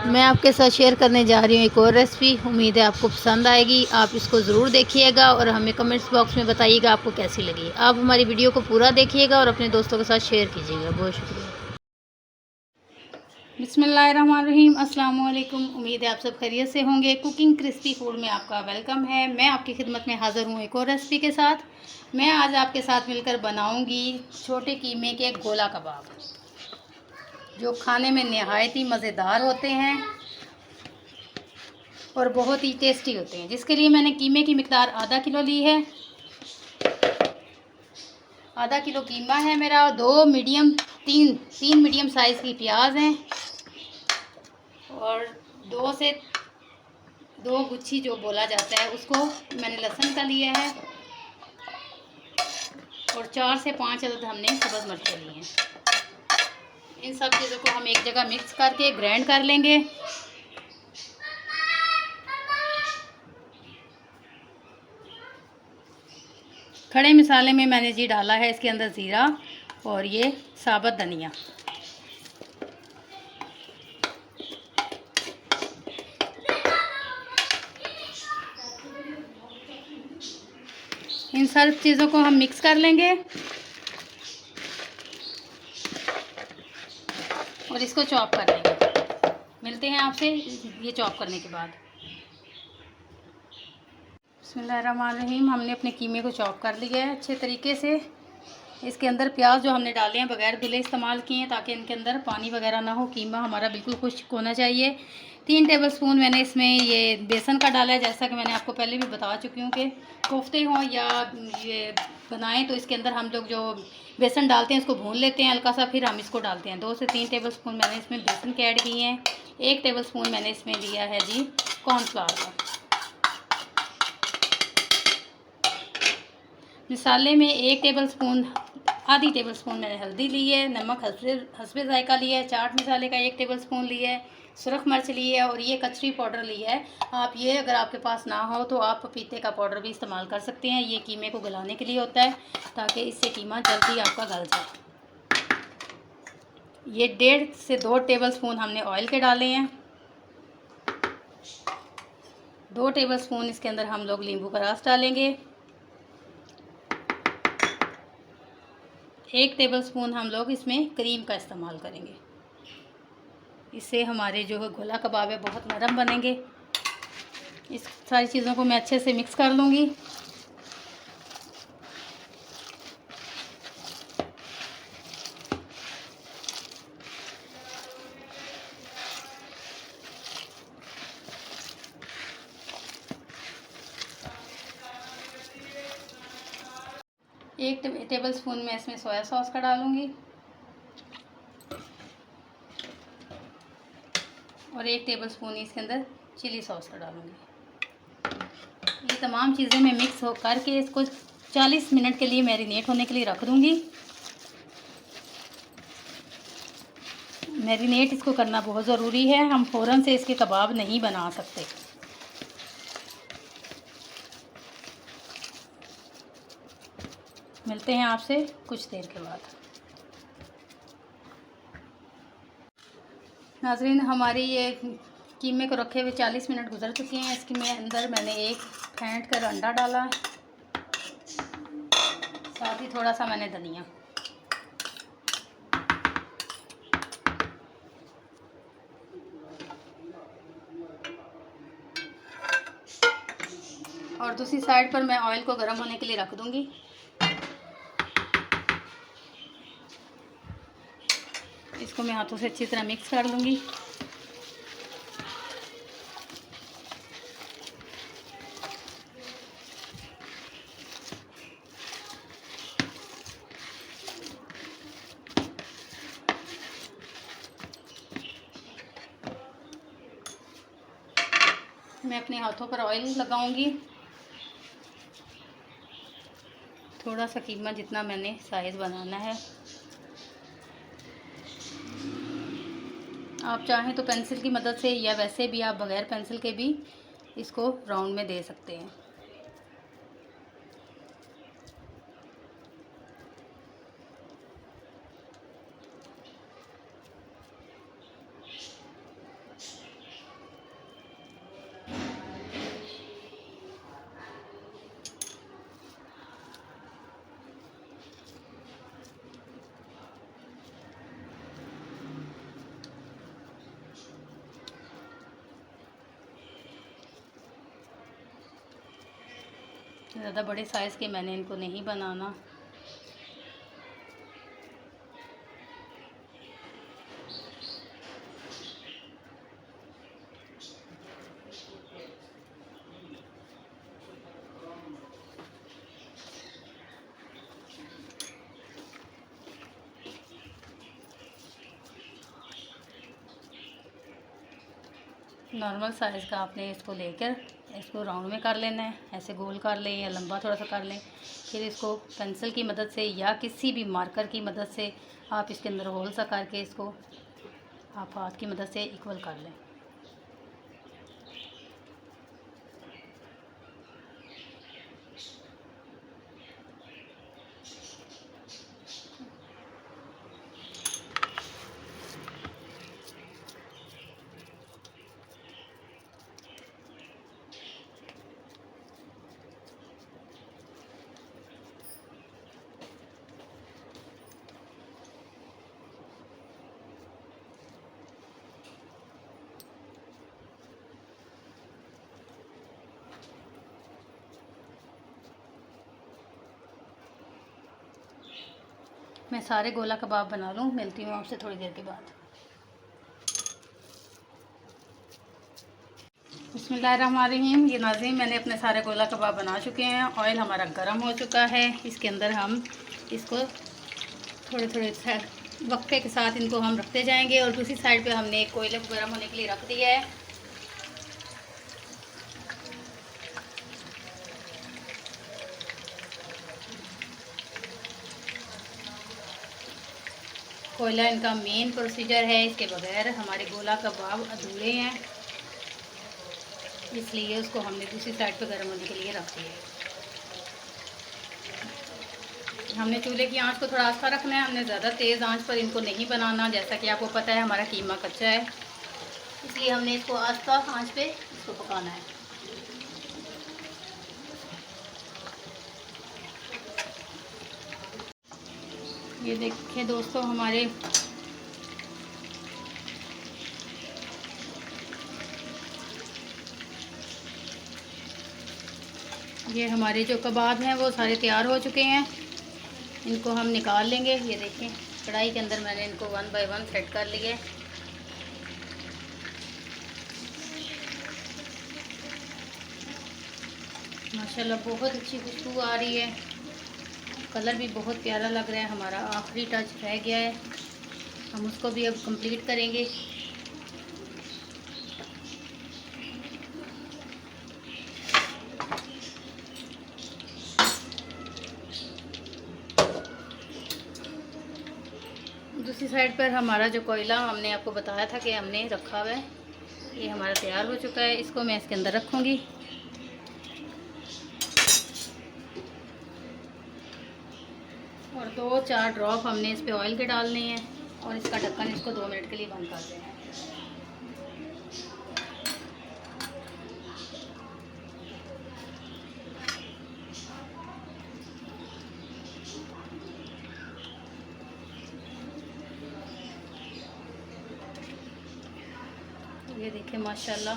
मैं आपके साथ शेयर करने जा रही हूँ एक और रेसिपी। उम्मीद है आपको पसंद आएगी। आप इसको ज़रूर देखिएगा और हमें कमेंट्स बॉक्स में बताइएगा आपको कैसी लगी। आप हमारी वीडियो को पूरा देखिएगा और अपने दोस्तों के साथ शेयर कीजिएगा। बहुत शुक्रिया। बिस्मिल्लाहिर्रहमानिर्रहीम, अस्सलाम वालेकुम। उम्मीद है आप सब खैरियत से होंगे। कुकिंग क्रिस्पी फूड में आपका वेलकम है। मैं आपकी खिदमत में हाज़िर हूँ एक और रेसिपी के साथ। मैं आज आपके साथ मिलकर बनाऊँगी छोटे कीमे के गोला कबाब, जो खाने में नहायत ही मज़ेदार होते हैं और बहुत ही टेस्टी होते हैं। जिसके लिए मैंने कीमे की मिकदार आधा किलो ली है। आधा किलो कीमा है मेरा। तीन मीडियम साइज़ की प्याज हैं और दो गुच्छी जो बोला जाता है उसको मैंने लहसुन का लिया है और 4 से 5 अदद हमने सब्ज़ मिर्चें ली हैं। इन सब चीज़ों को हम एक जगह मिक्स करके ग्राइंड कर लेंगे। खड़े मसाले में मैंने जी डाला है इसके अंदर ज़ीरा और ये साबुत धनिया। इन सब चीज़ों को हम मिक्स कर लेंगे और इसको चॉप कर लेंगे। मिलते हैं आपसे ये चॉप करने के बाद। बिस्मिल्लाहिर्रहमानिर्रहीम, हमने अपने कीमे को चॉप कर लिया है अच्छे तरीके से। इसके अंदर प्याज जो हमने डाले हैं बगैर धुले इस्तेमाल किए हैं ताकि इनके अंदर पानी वगैरह ना हो। कीमा हमारा बिल्कुल खुश्क होना चाहिए। 3 टेबलस्पून मैंने इसमें ये बेसन का डाला है। जैसा कि मैंने आपको पहले भी बता चुकी हूँ कि कोफ्ते हों या ये बनाएं तो इसके अंदर हम लोग जो बेसन डालते हैं उसको भून लेते हैं हल्का सा, फिर हम इसको डालते हैं। 2 से 3 टेबलस्पून मैंने इसमें बेसन के ऐड किए हैं। 1 टेबलस्पून मैंने इसमें लिया है जी कॉर्नफ्लावर का। मसाले में आधी टेबलस्पून मैंने हल्दी ली है। नमक हस्बे जायका लिया है। चाट मसाले का 1 टेबलस्पून लिया है। सुरख मिर्च ली है और ये कचरी पाउडर लिया है। आप ये अगर आपके पास ना हो तो आप पपीते का पाउडर भी इस्तेमाल कर सकते हैं। ये कीमे को गलाने के लिए होता है ताकि इससे कीमा जल्दी आपका गल जाए। ये 1.5 से 2 टेबलस्पून हमने ऑयल के डाले हैं। 2 टेबलस्पून इसके अंदर हम लोग नींबू का रस डालेंगे। 1 टेबलस्पून हम लोग इसमें क्रीम का इस्तेमाल करेंगे। इससे हमारे जो है गोला कबाब है बहुत नरम बनेंगे। इस सारी चीज़ों को मैं अच्छे से मिक्स कर लूँगी। एक टेबलस्पून मैं इसमें सोया सॉस का डालूँगी और 1 टेबलस्पून इसके अंदर चिली सॉस का डालूँगी। ये तमाम चीज़ें मैं मिक्स हो करके इसको 40 मिनट के लिए मैरिनेट होने के लिए रख दूँगी। मैरिनेट इसको करना बहुत ज़रूरी है। हम फ़ौरन से इसके कबाब नहीं बना सकते। मिलते हैं आपसे कुछ देर के बाद। नाज़रीन, हमारी ये कीमे को रखे हुए 40 मिनट गुजर चुके हैं। इसके में अंदर मैंने एक फेंट कर अंडा डाला, साथ ही थोड़ा सा मैंने धनिया। और दूसरी साइड पर मैं ऑयल को गर्म होने के लिए रख दूंगी। इसको मैं हाथों से अच्छी तरह मिक्स कर लूँगी। मैं अपने हाथों पर ऑयल लगाऊंगी। थोड़ा सा कीमा जितना मैंने साइज़ बनाना है। आप चाहें तो पेंसिल की मदद से या वैसे भी आप बगैर पेंसिल के भी इसको राउंड में दे सकते हैं। ज़्यादा बड़े साइज़ के मैंने इनको नहीं बनाना। नॉर्मल साइज़ का आपने इसको लेकर इसको राउंड में कर लेना है, ऐसे गोल कर लें या लंबा थोड़ा सा कर लें। फिर इसको पेंसिल की मदद से या किसी भी मार्कर की मदद से आप इसके अंदर होल सा करके इसको आप हाथ की मदद से इक्वल कर लें। मैं सारे गोला कबाब बना लूँ, मिलती हूँ आपसे थोड़ी देर के बाद। बिस्मिल्लाहिर्रहमानिर्रहीम। ये नाज़रीन मैंने अपने सारे गोला कबाब बना चुके हैं। ऑयल हमारा गर्म हो चुका है। इसके अंदर हम इसको थोड़े थोड़े वक्फे के साथ इनको हम रखते जाएंगे। और दूसरी साइड पे हमने एक कोयले को गर्म होने के लिए रख दिया है। कोयला इनका मेन प्रोसीजर है, इसके बगैर हमारे गोला कबाब अधूरे हैं, इसलिए उसको हमने दूसरी साइड पर गर्म होने के लिए रख दिया है। हमने चूल्हे की आंच को थोड़ा आस्था रखना है, हमने ज़्यादा तेज़ आंच पर इनको नहीं बनाना। जैसा कि आपको पता है हमारा कीमा कच्चा है, इसलिए हमने इसको आस्था आंच पे इसको पकाना है। ये देखिए दोस्तों, हमारे जो कबाब हैं वो सारे तैयार हो चुके हैं। इनको हम निकाल लेंगे। ये देखें कढ़ाई के अंदर मैंने इनको 1 बाय 1 सेट कर लिए। माशाल्लाह बहुत अच्छी खुशबू आ रही है, कलर भी बहुत प्यारा लग रहा है। हमारा आखिरी टच रह गया है, हम उसको भी अब कंप्लीट करेंगे। दूसरी साइड पर हमारा जो कोयला हमने आपको बताया था कि हमने रखा हुआ है, ये हमारा तैयार हो चुका है। इसको मैं इसके अंदर रखूँगी और 2-4 ड्रॉप हमने इस पे ऑयल के डालने हैं और इसका ढक्कन इसको 2 मिनट के लिए बंद कर देना है। ये देखिए माशाल्लाह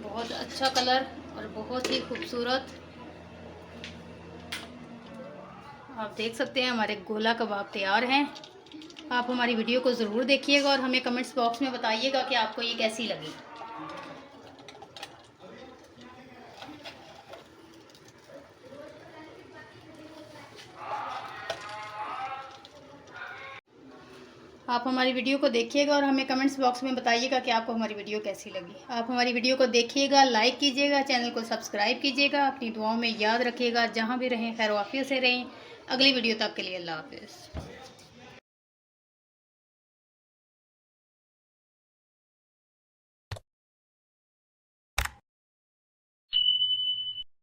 बहुत अच्छा कलर और बहुत ही खूबसूरत। आप देख सकते हैं हमारे गोला कबाब तैयार हैं। आप हमारी वीडियो को ज़रूर देखिएगा और हमें कमेंट्स बॉक्स में बताइएगा कि आपको ये कैसी लगी। आप हमारी वीडियो को देखिएगा और हमें कमेंट्स बॉक्स में बताइएगा कि आपको हमारी वीडियो कैसी लगी। आप हमारी वीडियो को देखिएगा, लाइक कीजिएगा, चैनल को सब्सक्राइब कीजिएगा। अपनी दुआओं में याद रखिएगा, जहाँ भी रहें खैर आफियत से रहें। अगली वीडियो तक के लिए अल्लाह हाफ़िज़।